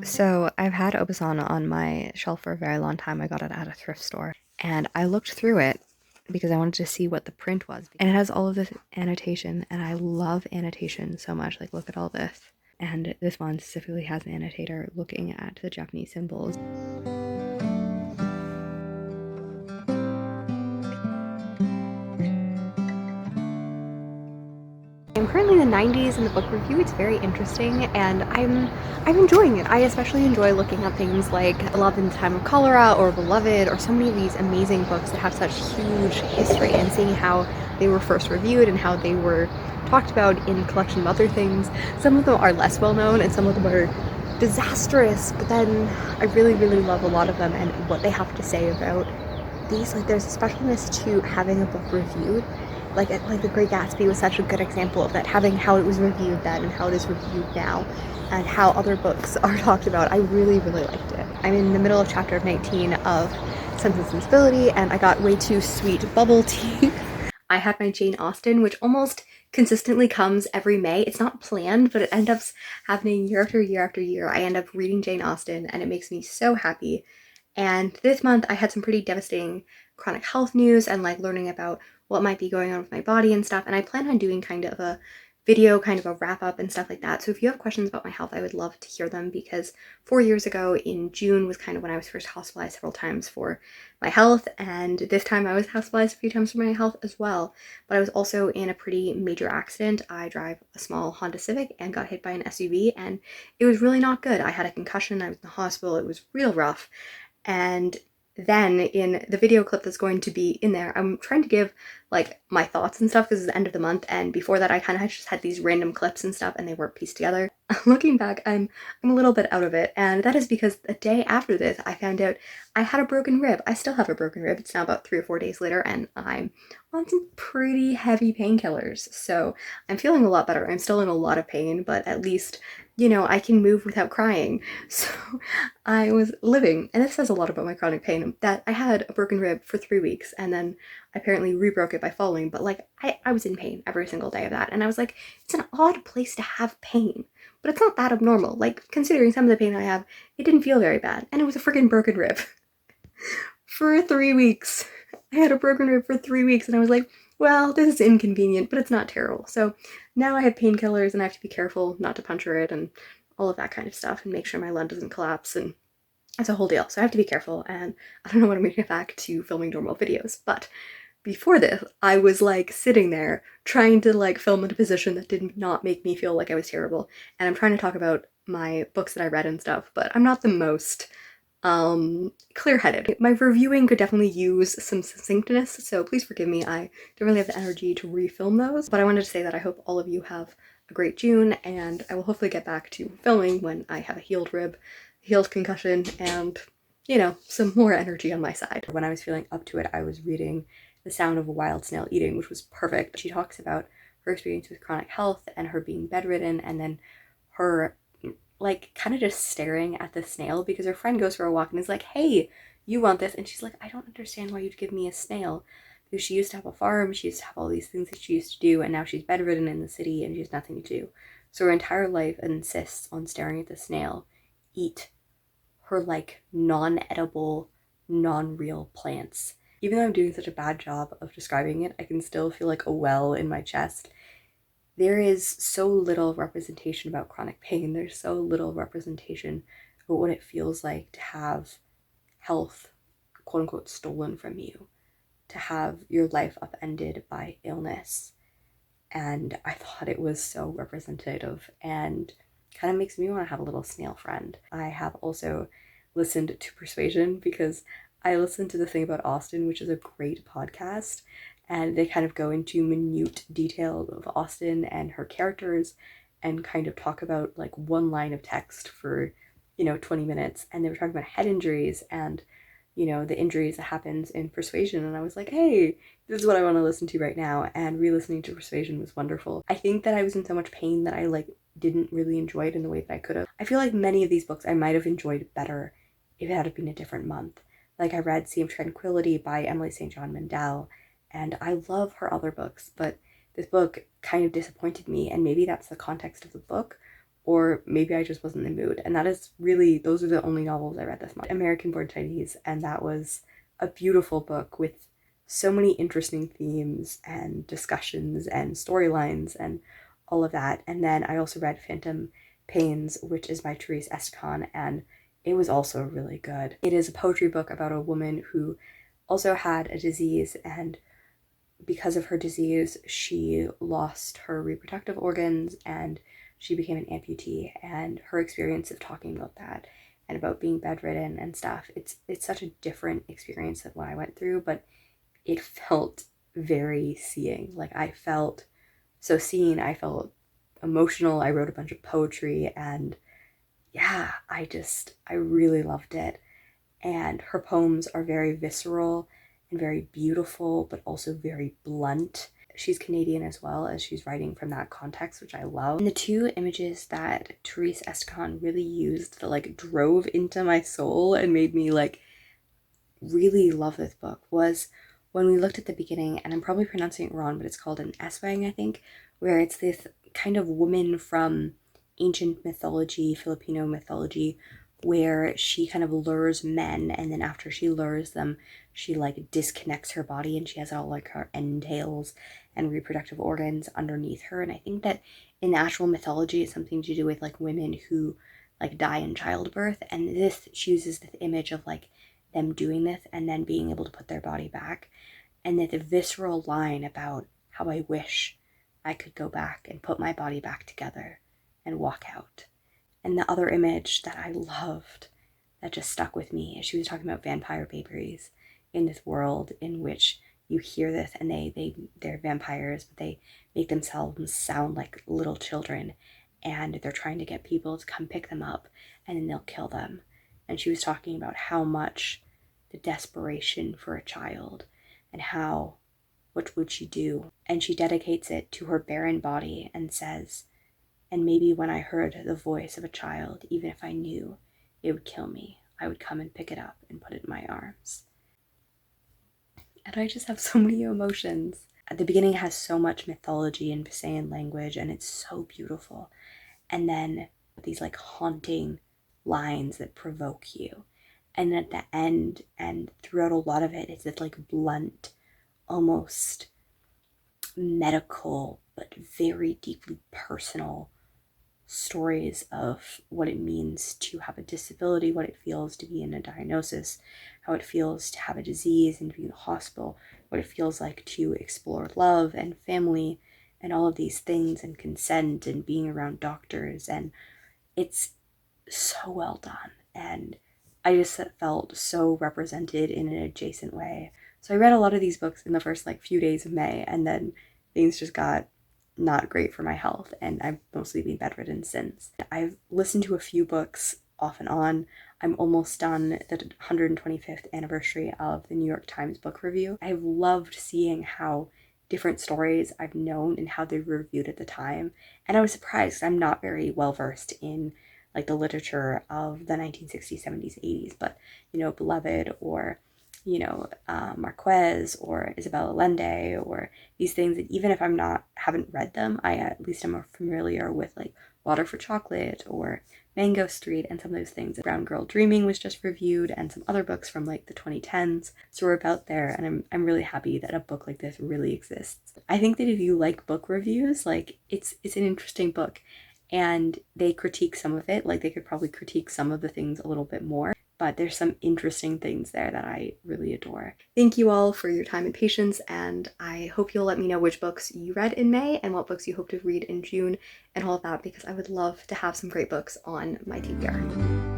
So I've had Obisana on my shelf for a very long time. I got it at a thrift store and I looked through it because I wanted to see what the print was. And it has all of this annotation and I love annotation so much. Like, look at all this. And this one specifically has an annotator looking at the Japanese symbols. I'm currently in the 90s in the book review. It's very interesting and I'm enjoying it. I especially enjoy looking at things like Love in the Time of Cholera or Beloved or so many of these amazing books that have such huge history, and seeing how they were first reviewed and how they were talked about in a collection of other things. Some of them are less well known and some of them are disastrous, but then I really love a lot of them and what they have to say about these. Like, there's a specialness to having a book reviewed. Like The Great Gatsby was such a good example of that, having how it was reviewed then and how it is reviewed now and how other books are talked about. I really liked it. I'm in the middle of chapter 19 of Sense and Sensibility and I got way too sweet bubble tea. I had my Jane Austen, which almost consistently comes every May. It's not planned, but it ends up happening year after year after year. I end up reading Jane Austen and it makes me so happy. And this month I had some pretty devastating chronic health news and like learning about what might be going on with my body and stuff. And I plan on doing kind of a video, kind of a wrap up and stuff like that. So if you have questions about my health, I would love to hear them, because 4 years ago in June was kind of when I was first hospitalized several times for my health. And this time I was hospitalized a few times for my health as well. But I was also in a pretty major accident. I drive a small Honda Civic and got hit by an SUV and it was really not good. I had a concussion. I was in the hospital. It was real rough. And then in the video clip that's going to be in there, I'm trying to give like my thoughts and stuff because it's the end of the month, and before that I kind of just had these random clips and stuff and they weren't pieced together. Looking back, I'm a little bit out of it, and that is because the day after this I found out I had a broken rib. I still have a broken rib. It's now about 3 or 4 days later and I'm on some pretty heavy painkillers. So I'm feeling a lot better. I'm still in a lot of pain, but at least, you know, I can move without crying. So I was living, and this says a lot about my chronic pain, that I had a broken rib for 3 weeks and then I apparently rebroke it by falling, but like I was in pain every single day of that. And I was like, it's an odd place to have pain, but it's not that abnormal. Like, considering some of the pain I have, it didn't feel very bad. And it was a freaking broken rib. For 3 weeks. I had a broken rib for 3 weeks and I was like, well, this is inconvenient, but it's not terrible. So now I have painkillers and I have to be careful not to puncture it and all of that kind of stuff and make sure my lung doesn't collapse, and it's a whole deal. So I have to be careful, and I don't know when I'm gonna get back to filming normal videos. But before this, I was like sitting there trying to like film in a position that did not make me feel like I was terrible. And I'm trying to talk about my books that I read and stuff, but I'm not the most clear-headed. My reviewing could definitely use some succinctness, so please forgive me. I don't really have the energy to refilm those, but I wanted to say that I hope all of you have a great June, and I will hopefully get back to filming when I have a healed rib, healed concussion, and, you know, some more energy on my side. When I was feeling up to it, I was reading The Sound of a Wild Snail Eating, which was perfect. She talks about her experience with chronic health and her being bedridden, and then her like kind of just staring at the snail because her friend goes for a walk and is like, hey, you want this? And she's like, I don't understand why you'd give me a snail, because she used to have a farm, she used to have all these things that she used to do, and now she's bedridden in the city and she has nothing to do. So her entire life insists on staring at the snail eat her like non-edible, non-real plants. Even though I'm doing such a bad job of describing it, I can still feel like a well in my chest. There is so little representation about chronic pain. There's so little representation about what it feels like to have health, quote unquote, stolen from you, to have your life upended by illness. And I thought it was so representative and kind of makes me want to have a little snail friend. I have also listened to Persuasion because I listened to The Thing About Austen, which is a great podcast, and they kind of go into minute detail of Austen and her characters and kind of talk about like one line of text for, you know, 20 minutes. And they were talking about head injuries and, you know, the injuries that happens in Persuasion. And I was like, hey, this is what I want to listen to right now. And re-listening to Persuasion was wonderful. I think that I was in so much pain that I like didn't really enjoy it in the way that I could have. I feel like many of these books I might have enjoyed better if it had been a different month. Like, I read Sea of Tranquility by Emily St. John Mandel, and I love her other books, but this book kind of disappointed me, and maybe that's the context of the book, or maybe I just wasn't in the mood. And that is really, those are the only novels I read this month. American Born Chinese, and that was a beautiful book with so many interesting themes and discussions and storylines and all of that. And then I also read Phantom Pains, which is by Therese Estacon, and it was also really good. It is a poetry book about a woman who also had a disease, and because of her disease, she lost her reproductive organs and she became an amputee. And her experience of talking about that and about being bedridden and stuff, it's such a different experience than what I went through, but it felt very seeing. Like, I felt so seen, I felt emotional, I wrote a bunch of poetry, and yeah, I really loved it. And her poems are very visceral and very beautiful, but also very blunt. She's Canadian as well, as she's writing from that context, which I love. And the two images that Therese Estacon really used that like drove into my soul and made me like really love this book was when we looked at the beginning, and I'm probably pronouncing it wrong, but it's called an Eswang, I think, where it's this kind of woman from ancient mythology, Filipino mythology, where she kind of lures men, and then after she lures them, she like disconnects her body and she has all like her entrails and reproductive organs underneath her. And I think that in actual mythology, it's something to do with like women who like die in childbirth, and this chooses this image of like them doing this and then being able to put their body back. And then the visceral line about how I wish I could go back and put my body back together and walk out. And the other image that I loved that just stuck with me is she was talking about vampire babies in this world in which you hear this and they're vampires, but they make themselves sound like little children, and they're trying to get people to come pick them up and then they'll kill them. And she was talking about how much the desperation for a child and how, what would she do? And she dedicates it to her barren body and says, and maybe when I heard the voice of a child, even if I knew it would kill me, I would come and pick it up and put it in my arms. And I just have so many emotions. At the beginning, it has so much mythology and Visayan language, and it's so beautiful. And then these like haunting lines that provoke you. And at the end and throughout a lot of it, it's this like blunt, almost medical, but very deeply personal stories of what it means to have a disability, what it feels to be in a diagnosis, how it feels to have a disease and to be in the hospital, what it feels like to explore love and family and all of these things, and consent and being around doctors. And it's so well done, and I just felt so represented in an adjacent way. So I read a lot of these books in the first like few days of May, and then things just got not great for my health, and I've mostly been bedridden since. I've listened to a few books off and on. I'm almost done the 125th anniversary of the New York Times book review. I've loved seeing how different stories I've known and how they were reviewed at the time, and I was surprised. I'm not very well versed in like the literature of the 1960s, 70s, 80s, but you know, Beloved, or you know, Marquez or Isabel Allende, or these things that even if haven't read them, I at least am familiar with, like Water for Chocolate or Mango Street and some of those things. Brown Girl Dreaming was just reviewed, and some other books from like the 2010s. So we're about there, and I'm really happy that a book like this really exists. I think that if you like book reviews, like it's an interesting book, and they critique some of it. Like they could probably critique some of the things a little bit more, but there's some interesting things there that I really adore. Thank you all for your time and patience, and I hope you'll let me know which books you read in May and what books you hope to read in June and all of that, because I would love to have some great books on my TBR.